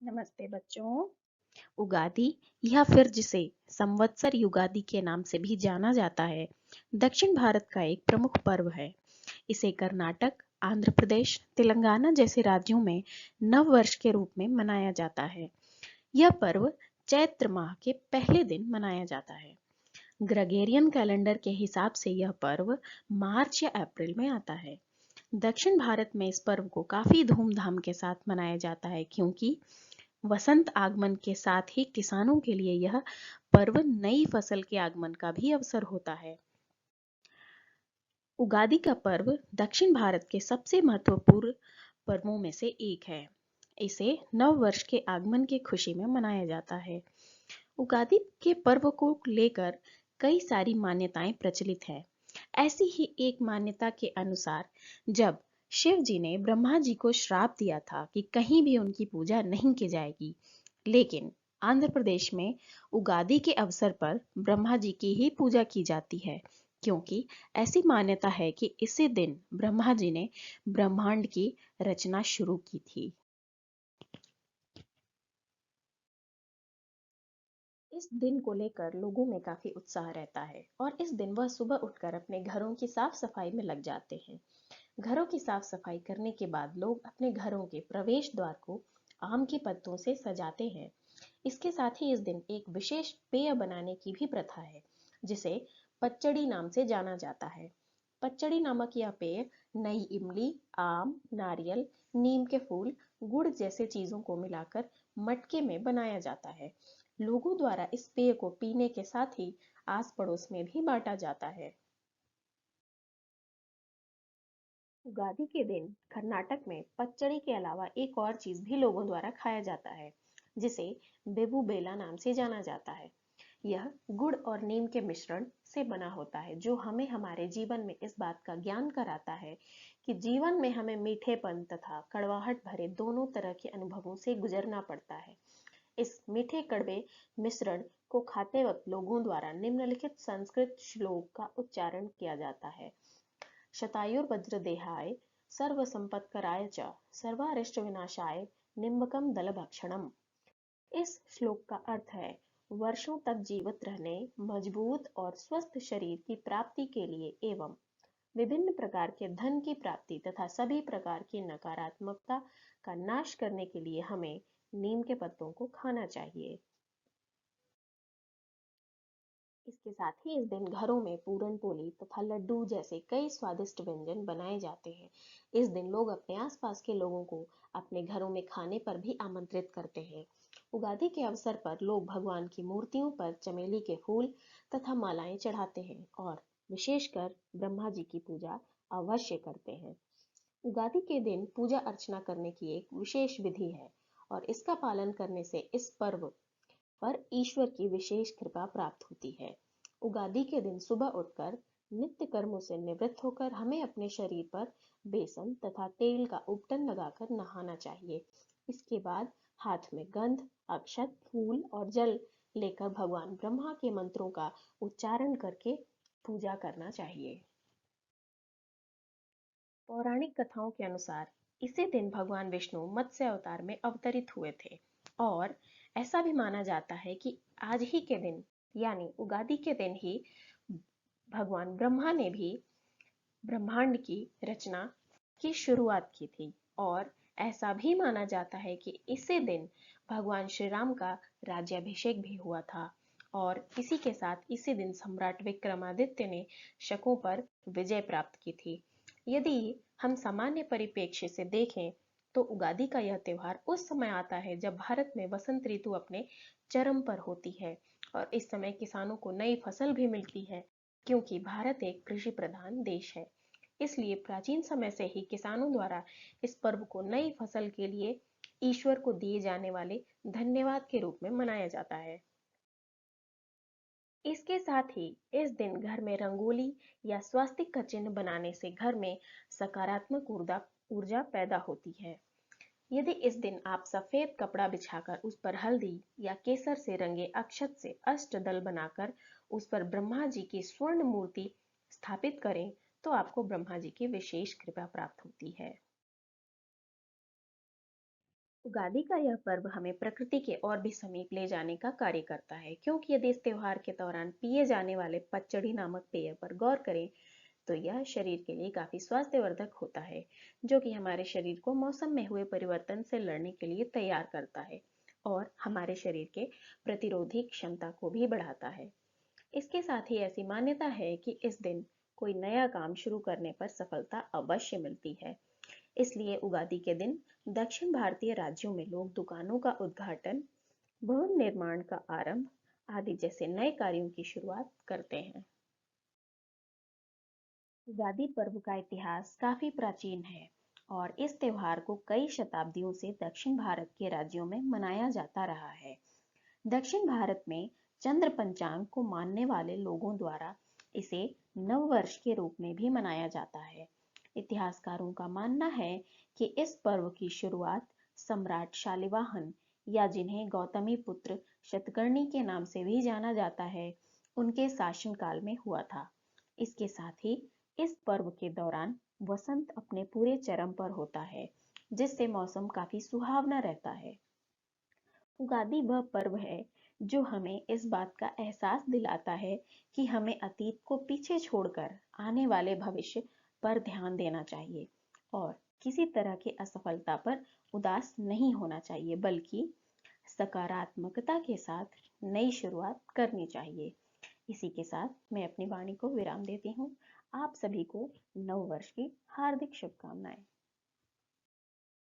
नमस्ते बच्चों। उगादि या फिर जिसे संवत्सर युगादि के नाम से भी जाना जाता है, दक्षिण भारत का एक प्रमुख पर्व है। इसे कर्नाटक, आंध्र प्रदेश, तेलंगाना जैसे राज्यों में नव वर्ष के रूप में मनाया जाता है। यह पर्व चैत्र माह के पहले दिन मनाया जाता है। ग्रेगोरियन कैलेंडर के हिसाब से यह पर्व मार्च या अप्रैल में आता है। दक्षिण भारत में इस पर्व को काफी धूमधाम के साथ मनाया जाता है, क्योंकि वसंत आगमन के साथ ही किसानों के लिए यह पर्व नई फसल के आगमन का भी अवसर होता है। उगादि का पर्व दक्षिण भारत के सबसे महत्वपूर्ण पर्वों में से एक है। इसे नव वर्ष के आगमन की खुशी में मनाया जाता है। उगादि के पर्व को लेकर कई सारी मान्यताएं प्रचलित है। ऐसी ही एक मान्यता के अनुसार, जब शिव जी ने ब्रह्मा जी को श्राप दिया था कि कहीं भी उनकी पूजा नहीं की जाएगी, लेकिन आंध्र प्रदेश में उगादि के अवसर पर ब्रह्मा जी की ही पूजा की जाती है, क्योंकि ऐसी मान्यता है कि इसी दिन ब्रह्मा जी ने ब्रह्मांड की रचना शुरू की थी। इस दिन को लेकर लोगों में काफी उत्साह रहता है और इस दिन वह सुबह उठकर अपने घरों की साफ सफाई में लग जाते हैं। घरों की साफ सफाई करने के बाद लोग अपने घरों के प्रवेश द्वार को आम के पत्तों से सजाते हैं। इसके साथ ही इस दिन एक विशेष पेय बनाने की भी प्रथा है, जिसे पच्चड़ी नाम से जाना जाता है। पच्चड़ी नामक यह पेय नई इमली, आम, नारियल, नीम के फूल, गुड़ जैसे चीजों को मिलाकर मटके में बनाया जाता है। लोगों द्वारा इस पेय को पीने के साथ ही आस पड़ोस में भी बांटा जाता है। उगादि के दिन कर्नाटक में पच्चड़ी के अलावा एक और चीज भी लोगों द्वारा खाया जाता है, जिसे बेबू बेला नाम से जाना जाता है। यह गुड़ और नीम के मिश्रण से बना होता है, जो हमें हमारे जीवन में इस बात का ज्ञान कराता है कि जीवन में हमें मीठेपन तथा कड़वाहट भरे दोनों तरह के अनुभवों से गुजरना पड़ता है। इस मीठे कड़वे मिश्रण को खाते वक्त लोगों द्वारा निम्नलिखित संस्कृत श्लोक का उच्चारण किया जाता है। शतायुर्वज्रदेहाय सर्वसंपत्कराय च सर्वारिष्ट विनाशाय निम्बकम दलभक्षणम। इस श्लोक का अर्थ है, वर्षों तक जीवित रहने, मजबूत और स्वस्थ शरीर की प्राप्ति के लिए एवं विभिन्न प्रकार के धन की प्राप्ति तथा सभी प्रकार की नकारात्मकता का नाश करने के लिए हमें नीम के पत्तों को खाना चाहिए। इसके साथ ही इस दिन घरों में पूरन पोली तथा लड्डू जैसे कई स्वादिष्ट व्यंजन बनाए जाते हैं। इस दिन लोग अपने आसपास के लोगों को अपने घरों में खाने पर भी आमंत्रित करते हैं। उगादि के अवसर पर लोग भगवान की मूर्तियों पर चमेली के फूल तथा मालाएं चढ़ाते हैं और विशेषकर ब्रह्मा जी की पूजा अवश्य करते हैं। उगादि के दिन पूजा अर्चना करने की एक विशेष विधि है और इसका पालन करने से इस पर्व पर ईश्वर की विशेष कृपा प्राप्त होती है। उगादि के दिन सुबह उठकर नित्य कर्मों से निवृत्त होकर हमें अपने शरीर पर बेसन तथा तेल का उपटन लगाकर नहाना चाहिए। इसके बाद हाथ में गंध, अक्षत, फूल और जल लेकर भगवान ब्रह्मा के मंत्रों का उच्चारण करके पूजा करना चाहिए। पौराणिक कथाओं के अनुसार इसी दिन भगवान विष्णु मत्स्य अवतार में अवतरित हुए थे और ऐसा भी माना जाता है कि आज ही के दिन यानी उगादि के दिन ही भगवान ब्रह्मा ने भी ब्रह्मांड की रचना की शुरुआत की थी। और ऐसा भी माना जाता है कि इसी दिन भगवान श्री राम का राज्याभिषेक भी हुआ था और इसी के साथ इसी दिन सम्राट विक्रमादित्य ने शकों पर विजय प्राप्त की थी। यदि हम सामान्य परिप्रेक्ष्य से देखें तो उगादि का यह त्योहार उस समय आता है जब भारत में वसंत ऋतु अपने चरम पर होती है और इस समय किसानों को नई फसल भी मिलती है, क्योंकि भारत एक कृषि प्रधान देश है। इसलिए प्राचीन समय से ही किसानों द्वारा इस पर्व को नई फसल के लिए ईश्वर को दिए जाने वाले धन्यवाद के रूप में मनाया जाता है। इसके साथ ही इस दिन घर में रंगोली या स्वास्तिक का चिन्ह बनाने से घर में सकारात्मक ऊर्जा ऊर्जा पैदा होती है। यदि इस दिन आप सफेद कपड़ा बिछाकर उस पर हल्दी या केसर से रंगे अक्षत से अष्टदल बनाकर उस पर ब्रह्मा जी की स्वर्ण मूर्ति स्थापित करें तो आपको ब्रह्मा जी की विशेष कृपा प्राप्त होती है। उगादि का यह पर्व हमें प्रकृति के और भी समीप ले जाने का कार्य करता है, क्योंकि यदि इस त्योहार के दौरान पिए जाने वाले पचड़ी नामक पेय पर गौर करें तो यह शरीर के लिए काफी स्वास्थ्यवर्धक होता है, जो कि हमारे शरीर को मौसम में हुए परिवर्तन से लड़ने के लिए तैयार करता है और हमारे शरीर के प्रतिरोधी क्षमता को भी बढ़ाता है। इसके साथ ही ऐसी मान्यता है कि इस दिन कोई नया काम शुरू करने पर सफलता अवश्य मिलती है। इसलिए उगादि के दिन दक्षिण भारतीय राज्यों में लोग दुकानों का उद्घाटन, भवन निर्माण का आरंभ आदि जैसे नए कार्यों की शुरुआत करते हैं। उगादि पर्व का इतिहास काफी प्राचीन है और इस त्योहार को कई शताब्दियों से दक्षिण भारत के राज्यों में मनाया जाता रहा है। दक्षिण भारत में चंद्र पंचांग को मानने वाले लोगों द्वारा इसे नव वर्ष के रूप में भी मनाया जाता है। इतिहासकारों का मानना है कि इस पर्व की शुरुआत सम्राट शालिवाहन, या जिन्हें गौतमी पुत्र शतकर्णी के नाम से भी जाना जाता है, उनके शासनकाल में हुआ था। इसके साथ ही इस पर्व के दौरान वसंत अपने पूरे चरम पर होता है, जिससे मौसम काफी सुहावना रहता है। उगादि वह पर्व है जो हमें इस बात का एहसास दिलाता है कि हमें अतीत को पीछे छोड़कर आने वाले भविष्य पर ध्यान देना चाहिए और किसी तरह की असफलता पर उदास नहीं होना चाहिए, बल्कि सकारात्मकता के साथ नई शुरुआत करनी चाहिए। इसी के साथ मैं अपनी वाणी को विराम देती हूँ। आप सभी को नव वर्ष की हार्दिक शुभकामनाएं।